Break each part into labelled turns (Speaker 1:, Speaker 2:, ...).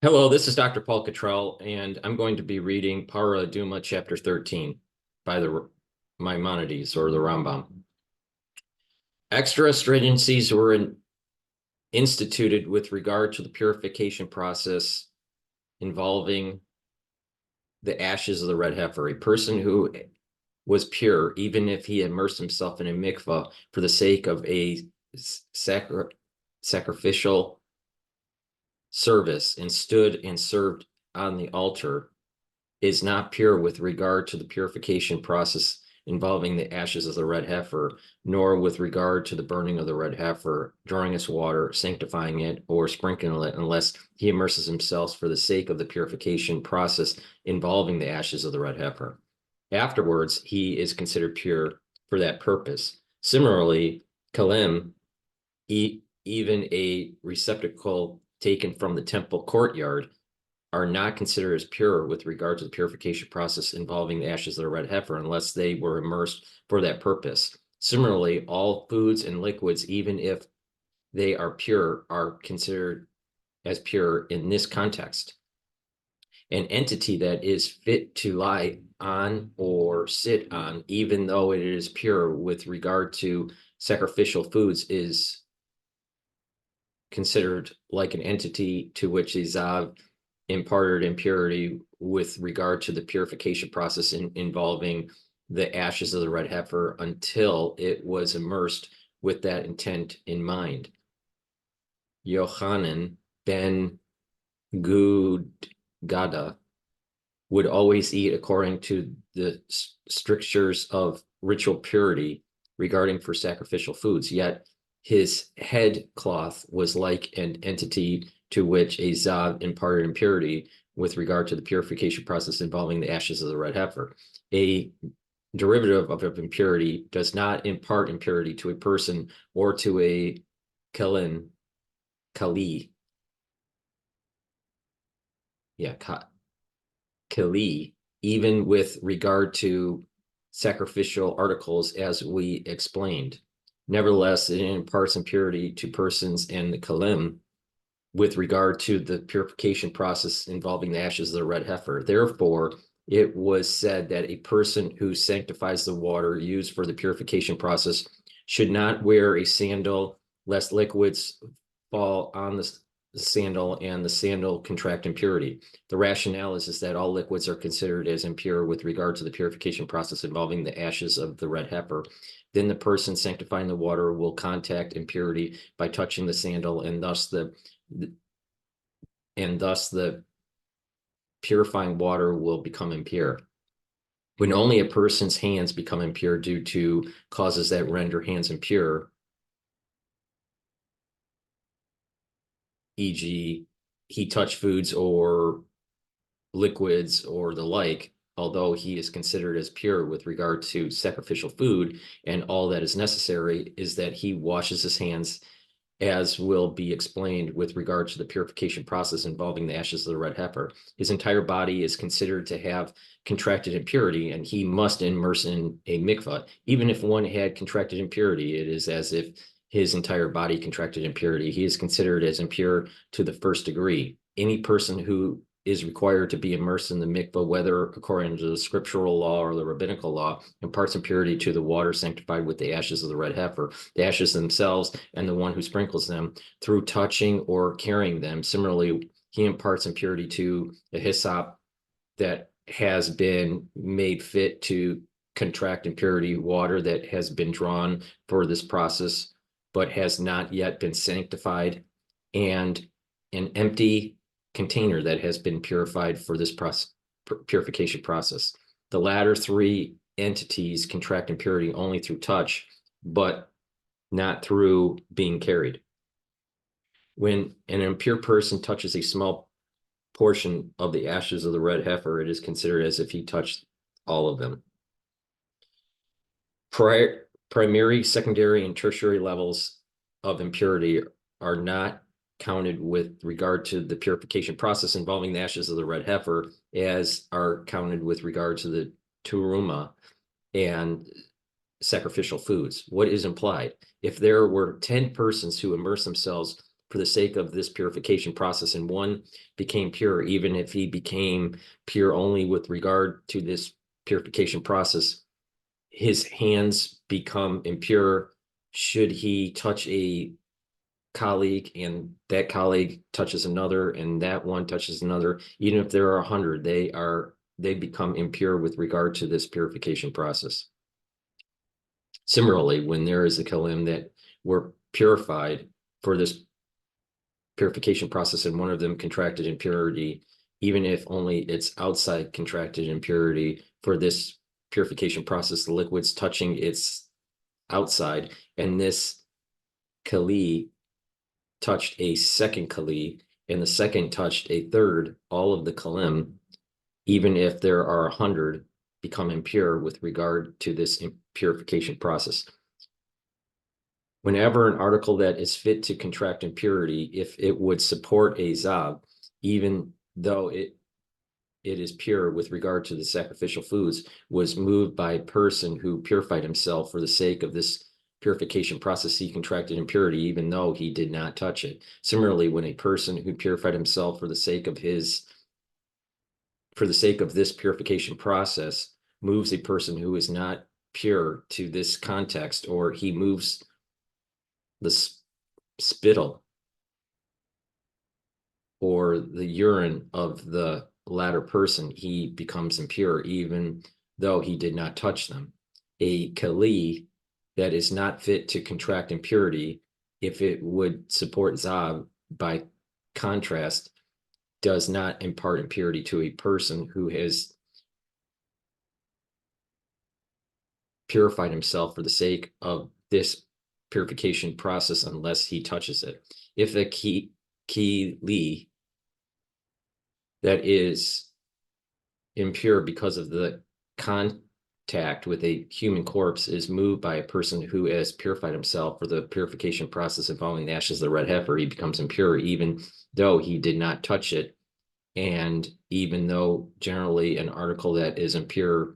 Speaker 1: Hello, this is Dr. Paul Cottrell, and I'm going to be reading Parah Adumah, Chapter 13 by the Maimonides, or the Rambam. Extra stringencies were instituted with regard to the purification process involving the ashes of the red heifer. A person who was pure, even if he immersed himself in a mikvah for the sake of a sacrificial service and stood and served on the altar, is not pure with regard to the purification process involving the ashes of the red heifer, nor with regard to the burning of the red heifer, drawing its water, sanctifying it, or sprinkling it, unless he immerses himself for the sake of the purification process involving the ashes of the red heifer. Afterwards, he is considered pure for that purpose. Similarly, kalim, even a receptacle taken from the temple courtyard, are not considered as pure with regard to the purification process involving the ashes of the red heifer unless they were immersed for that purpose. Similarly, all foods and liquids, even if they are pure, are considered as pure in this context. An entity that is fit to lie on or sit on, even though it is pure with regard to sacrificial foods, is considered like an entity to which a Zav imparted impurity with regard to the purification process involving the ashes of the red heifer until it was immersed with that intent in mind. Yochanan ben Gudgada would always eat according to the strictures of ritual purity regarding for sacrificial foods, yet his head cloth was like an entity to which a Zav imparted impurity with regard to the purification process involving the ashes of the red heifer. A derivative of impurity does not impart impurity to a person or to a kali. Yeah, kali, even with regard to sacrificial articles, as we explained. Nevertheless, it imparts impurity to persons and the kalim with regard to the purification process involving the ashes of the red heifer. Therefore, it was said that a person who sanctifies the water used for the purification process should not wear a sandal, lest liquids fall on the sandal and the sandal contract impurity. The rationale is that all liquids are considered as impure with regard to the purification process involving the ashes of the red heifer. Then the person sanctifying the water will contact impurity by touching the sandal, and thus the purifying water will become impure. When only a person's hands become impure due to causes that render hands impure, e.g., he touched foods or liquids or the like, although he is considered as pure with regard to sacrificial food, and all that is necessary is that he washes his hands, as will be explained with regard to the purification process involving the ashes of the red heifer. His entire body is considered to have contracted impurity, and he must immerse in a mikvah. Even if one had contracted impurity, it is as if his entire body contracted impurity. He is considered as impure to the first degree. Any person who is required to be immersed in the mikvah, whether according to the scriptural law or the rabbinical law, imparts impurity to the water sanctified with the ashes of the red heifer, the ashes themselves, and the one who sprinkles them through touching or carrying them. Similarly, he imparts impurity to the hyssop that has been made fit to contract impurity, water that has been drawn for this process but has not yet been sanctified, and an empty container that has been purified for this purification process. The latter three entities contract impurity only through touch, but not through being carried. When an impure person touches a small portion of the ashes of the red heifer, it is considered as if he touched all of them. Primary, secondary, and tertiary levels of impurity are not counted with regard to the purification process involving the ashes of the red heifer, as are counted with regard to the turuma and sacrificial foods. What is implied? If there were 10 persons who immerse themselves for the sake of this purification process, and one became pure, even if he became pure only with regard to this purification process, his hands become impure should he touch a colleague, and that colleague touches another, and that one touches another. Even if there are 100, they become impure with regard to this purification process. Similarly, when there is a kalim that were purified for this purification process and one of them contracted impurity, even if only its outside contracted impurity for this purification process, the liquid's touching its outside, and this kali touched a second kali, and the second touched a third, all of the kalim, even if there are 100, become impure with regard to this purification process. Whenever an article that is fit to contract impurity, if it would support a zab, even though it is pure with regard to the sacrificial foods, was moved by a person who purified himself for the sake of this purification process, he contracted impurity, even though he did not touch it. Similarly, when a person who purified himself for the sake of this purification process moves a person who is not pure to this context, or he moves the spittle or the urine of the latter person, he becomes impure, even though he did not touch them. A kali that is not fit to contract impurity, if it would support zab, by contrast, does not impart impurity to a person who has purified himself for the sake of this purification process, unless he touches it. If a kili that is impure because of the contact with a human corpse is moved by a person who has purified himself for the purification process involving the ashes of the red heifer, he becomes impure, even though he did not touch it. And even though generally an article that is impure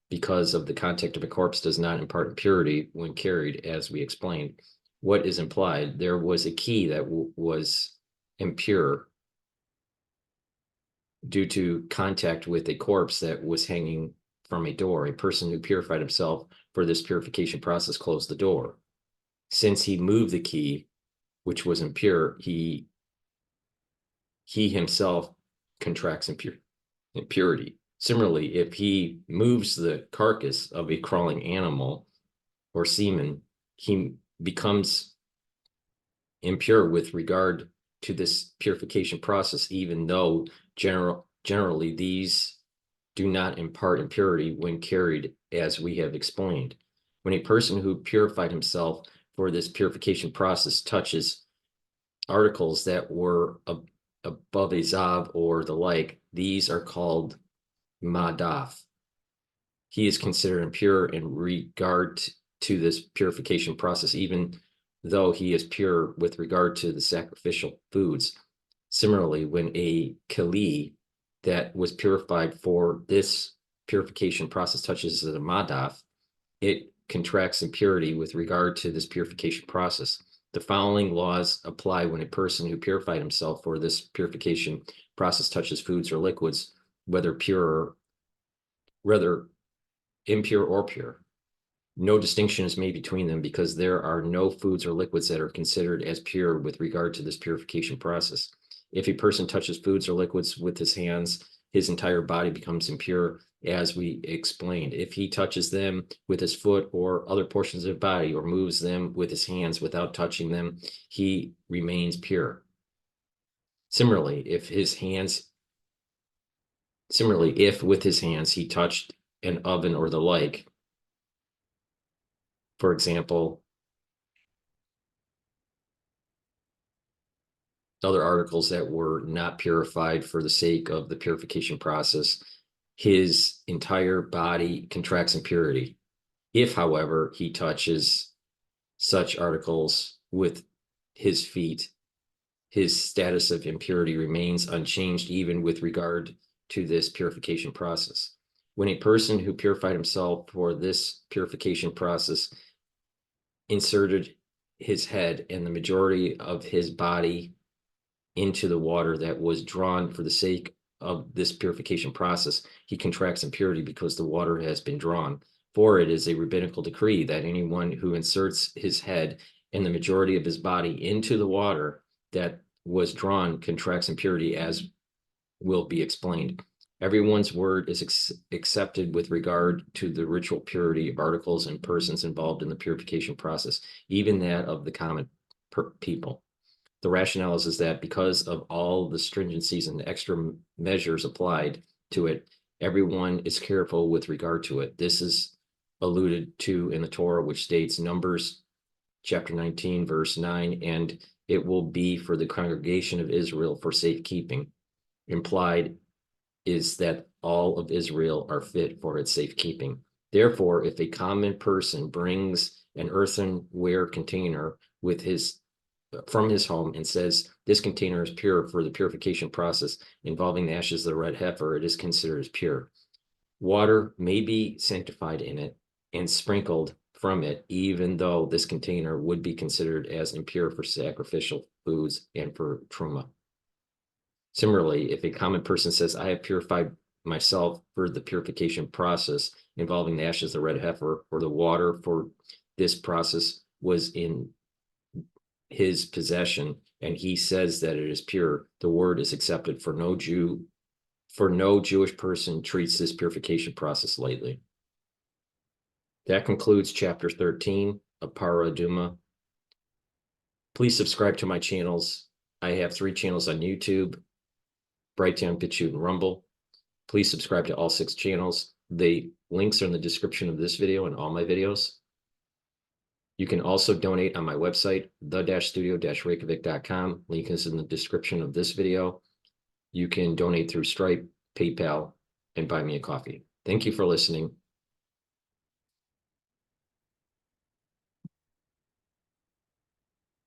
Speaker 1: because of the contact of a corpse does not impart impurity when carried, as we explained, what is implied? There was a key that was impure due to contact with a corpse that was hanging from a door. A person who purified himself for this purification process closed the door. Since he moved the key, which was impure, he himself contracts impurity. Similarly, if he moves the carcass of a crawling animal or semen, he becomes impure with regard to this purification process, even though generally these do not impart impurity when carried, as we have explained. When a person who purified himself for this purification process touches articles that were above a zav or the like, these are called madaf. He is considered impure in regard to this purification process, even though he is pure with regard to the sacrificial foods. Similarly, when a kali that was purified for this purification process touches the madaf, it contracts impurity with regard to this purification process. The following laws apply when a person who purified himself for this purification process touches foods or liquids, whether impure or pure. No distinction is made between them, because there are no foods or liquids that are considered as pure with regard to this purification process. If a person touches foods or liquids with his hands, his entire body becomes impure, as we explained. If he touches them with his foot or other portions of the body, or moves them with his hands without touching them, he remains pure. Similarly, if with his hands he touched an oven or the like, for example, other articles that were not purified for the sake of the purification process, his entire body contracts impurity. If, however, he touches such articles with his feet, his status of impurity remains unchanged, even with regard to this purification process. When a person who purified himself for this purification process inserted his head and the majority of his body into the water that was drawn for the sake of this purification process, he contracts impurity because the water has been drawn. For it is a rabbinical decree that anyone who inserts his head and the majority of his body into the water that was drawn contracts impurity, as will be explained. Everyone's word is accepted with regard to the ritual purity of articles and persons involved in the purification process, even that of the common people. The rationale is that because of all the stringencies and the extra measures applied to it, everyone is careful with regard to it. This is alluded to in the Torah, which states, Numbers chapter 19, verse 9, and it will be for the congregation of Israel for safekeeping. Implied is that all of Israel are fit for its safekeeping. Therefore, if a common person brings an earthenware container from his home and says, this container is pure for the purification process involving the ashes of the red heifer, it is considered as pure. Water may be sanctified in it and sprinkled from it, even though this container would be considered as impure for sacrificial foods and for truma. Similarly, if a common person says, I have purified myself for the purification process involving the ashes of the red heifer, or the water for this process was in his possession, and he says that it is pure, the word is accepted, for no Jewish person treats this purification process lightly. That concludes chapter 13 of Parah Adumah. Please subscribe to my channels. I have 3 channels on YouTube: Brighteon, Bitchute, and Rumble. Please subscribe to all 6 channels. The links are in the description of this video and all my videos. You can also donate on my website, the-studio-reykjavik.com. Link is in the description of this video. You can donate through Stripe, PayPal, and buy me a coffee. Thank you for listening.